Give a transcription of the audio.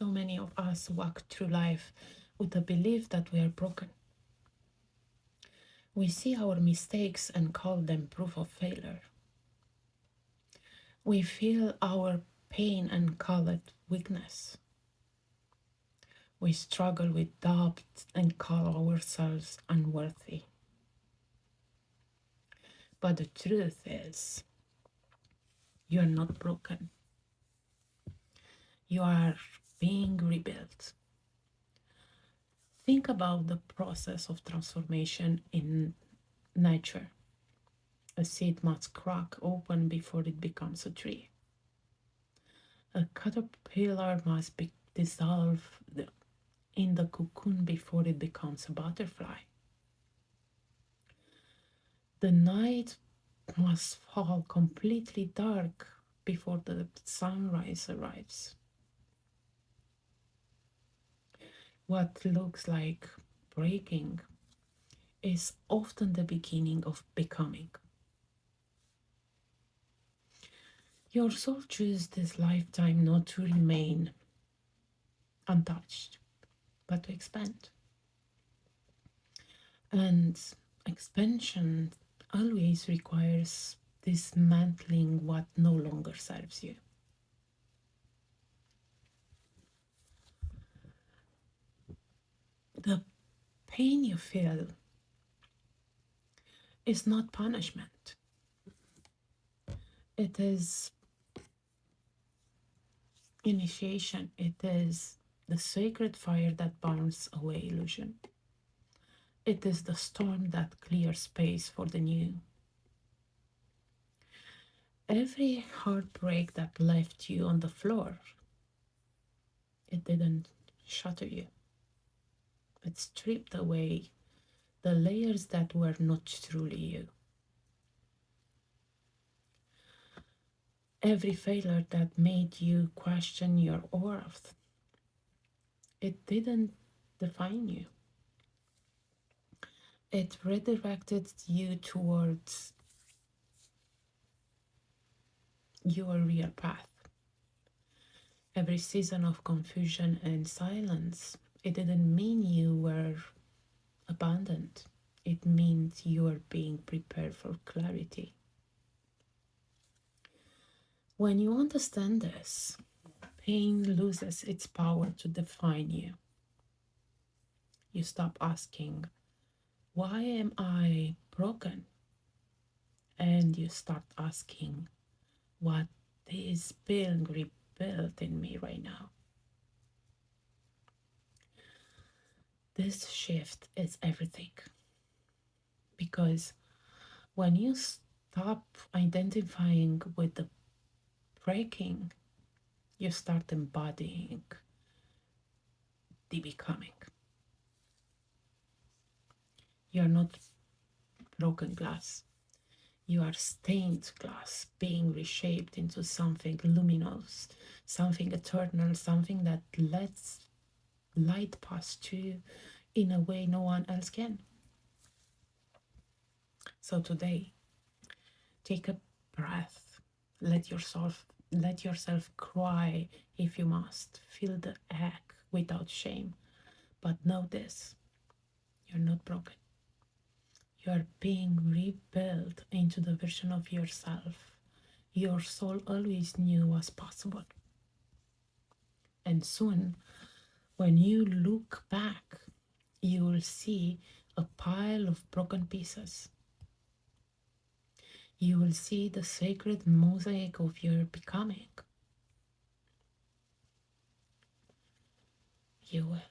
So many of us walk through life with the belief that we are broken. We see our mistakes and call them proof of failure. We feel our pain and call it weakness. We struggle with doubt and call ourselves unworthy. But the truth is, you are not broken. You are being rebuilt. Think about the process of transformation in nature. A seed must crack open before it becomes a tree. A caterpillar must be dissolved in the cocoon before it becomes a butterfly. The night must fall completely dark before the sunrise arrives. What looks like breaking is often the beginning of becoming. Your soul chooses this lifetime not to remain untouched, but to expand. And expansion always requires dismantling what no longer serves you. The pain you feel is not punishment, it is initiation, it is the sacred fire that burns away illusion. It is the storm that clears space for the new. Every heartbreak that left you on the floor, it didn't shatter you. It stripped away the layers that were not truly you. Every failure that made you question your worth, it didn't define you. It redirected you towards your real path. Every season of confusion and silence, it didn't mean you were abandoned. It means you are being prepared for clarity. When you understand this, pain loses its power to define you. You stop asking, why am I broken? And you start asking, what is being rebuilt in me right now? This shift is everything. Because when you stop identifying with the breaking, you start embodying the becoming. You're not broken glass. You are stained glass being reshaped into something luminous, something eternal, something that lets light pass through in a way no one else can. So today, take a breath. Let yourself cry if you must. Feel the ache without shame. But know this, you're not broken. You are being rebuilt into the version of yourself your soul always knew was possible. And soon, when you look back, you will see a pile of broken pieces. You will see the sacred mosaic of your becoming. You will.